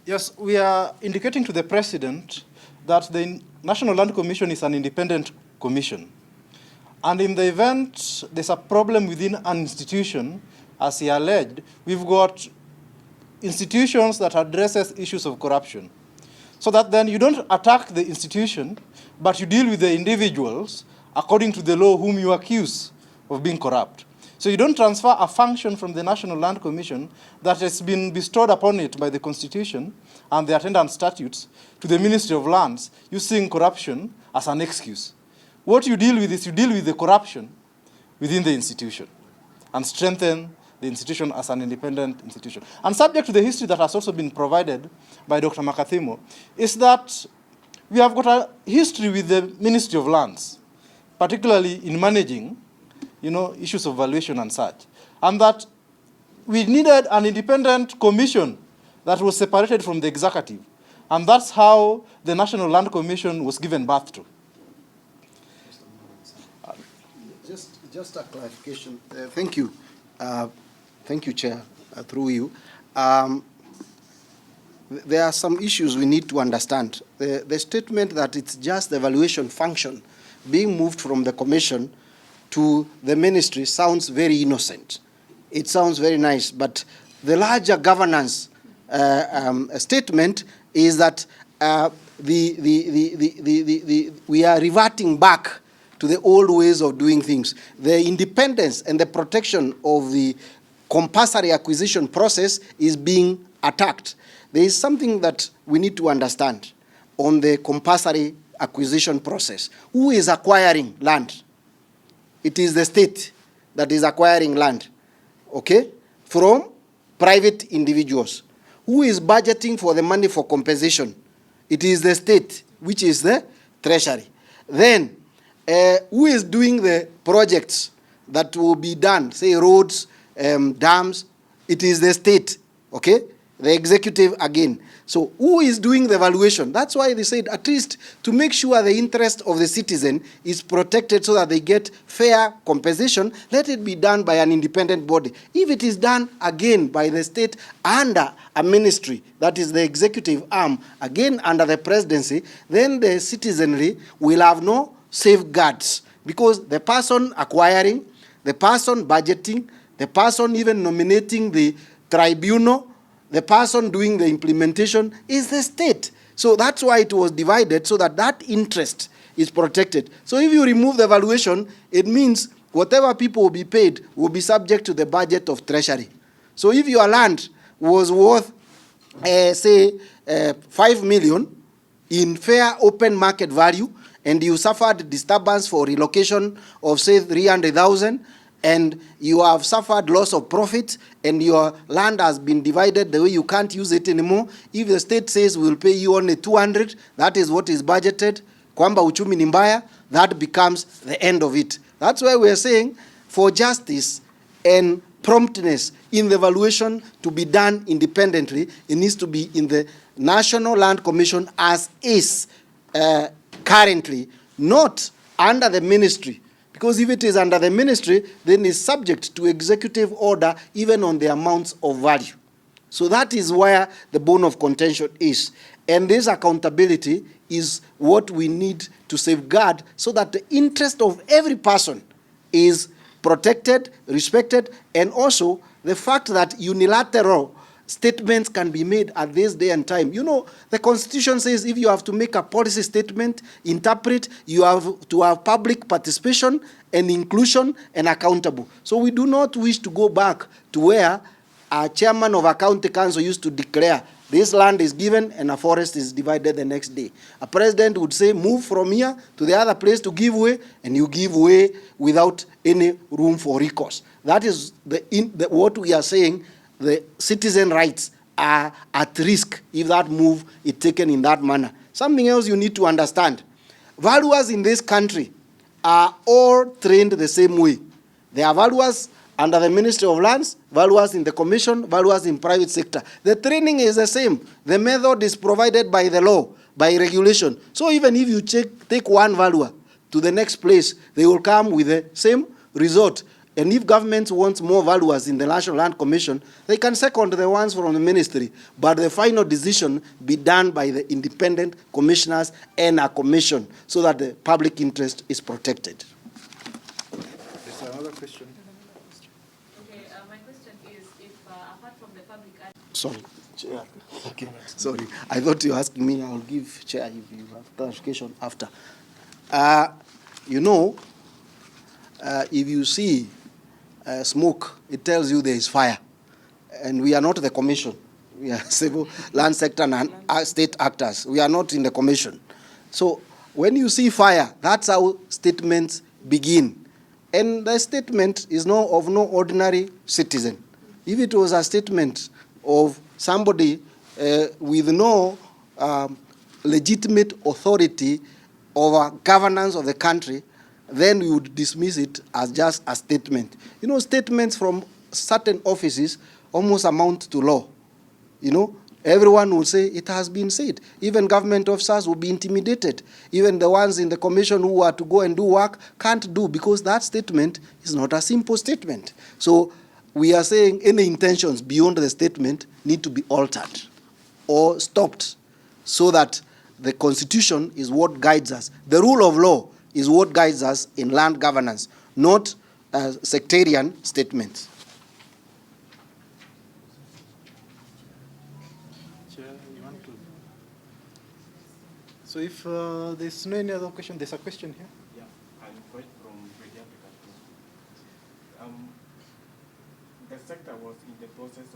Yes, we are indicating to the President that the National Land Commission is an independent commission. And in the event there's a problem within an institution, as he alleged, we've got institutions that addresses issues of corruption. So that then you don't attack the institution, but you deal with the individuals according to the law whom you accuse of being corrupt. So you don't transfer a function from the National Land Commission that has been bestowed upon it by the Constitution and the attendant statutes to the Ministry of Lands using corruption as an excuse. What you deal with is you deal with the corruption within the institution and strengthen the institution as an independent institution. And subject to the history that has also been provided by Dr. Makathimo is that we have got a history with the Ministry of Lands, particularly in managing issues of valuation and such. And that we needed an independent commission that was separated from the executive. And that's how the National Land Commission was given birth to. Just a clarification. Thank you. Thank you, Chair, through you. There are some issues we need to understand. The statement that it's just the valuation function being moved from the commission to the ministry sounds very innocent. It sounds very nice, but the larger governance statement is that we are reverting back to the old ways of doing things. The independence and the protection of the compulsory acquisition process is being attacked. There is something that we need to understand on the compulsory acquisition process. Who is acquiring land? It is the state that is acquiring land, okay, from private individuals. Who is budgeting for the money for compensation? It is the state, which is the treasury. Then, who is doing the projects that will be done, say roads, dams? It is the state, okay, the executive again. So who is doing the valuation? That's why they said at least to make sure the interest of the citizen is protected so that they get fair compensation, let it be done by an independent body. If it is done again by the state under a ministry, that is the executive arm, again under the presidency, then the citizenry will have no safeguards, because the person acquiring, the person budgeting, the person even nominating the tribunal, the person doing the implementation is the state. So that's why it was divided, so that that interest is protected. So if you remove the valuation, it means whatever people will be paid will be subject to the budget of treasury. So if your land was worth, say, 5 million in fair open market value, and you suffered disturbance for relocation of, say, 300,000, and you have suffered loss of profit, and your land has been divided the way you can't use it anymore. If the state says we'll pay you only 200, that is what is budgeted, kwamba uchumi ni mbaya, that becomes the end of it. That's why we're saying for justice and promptness in the valuation to be done independently, it needs to be in the National Land Commission as is currently, not under the ministry. Because if it is under the ministry, then it's subject to executive order even on the amounts of value. So that is where the bone of contention is. And this accountability is what we need to safeguard so that the interest of every person is protected, respected, and also the fact that unilateral statements can be made at this day and time. You know, the Constitution says if you have to make a policy statement, interpret, you have to have public participation and inclusion and accountable. So we do not wish to go back to where a chairman of a county council used to declare this land is given and a forest is divided the next day. A president would say move from here to the other place to give way, and you give way without any room for recourse. That is what we are saying. The citizen rights are at risk if that move is taken in that manner. Something else you need to understand. Valuers in this country are all trained the same way. There are valuers under the Ministry of Lands, valuers in the Commission, valuers in private sector. The training is the same. The method is provided by the law, by regulation. So even if you take one valuer to the next place, they will come with the same result. And if government wants more valuers in the National Land Commission, they can second the ones from the ministry, but the final decision be done by the independent commissioners and a commission so that the public interest is protected. There's another question. Okay, my question is, if apart from the public... Sorry, Chair. Okay, sorry. I thought you were asking me. I'll give Chair if you have clarification after. You know, if you see smoke, it tells you there is fire. And we are not the commission. We are civil land sector and state actors. We are not in the commission. So when you see fire, that's how statements begin. And the statement is of no ordinary citizen. If it was a statement of somebody with no legitimate authority over governance of the country, then we would dismiss it as just a statement. You know, statements from certain offices almost amount to law. You know, everyone will say it has been said. Even government officers will be intimidated. Even the ones in the commission who are to go and do work can't do, because that statement is not a simple statement. So we are saying any intentions beyond the statement need to be altered or stopped, so that the Constitution is what guides us. The rule of law is what guides us in land governance, not sectarian statements. Chair, you want to? So if there's no any other question, there's a question here. Yeah, I'm quite from Pediatric. The sector was in the process of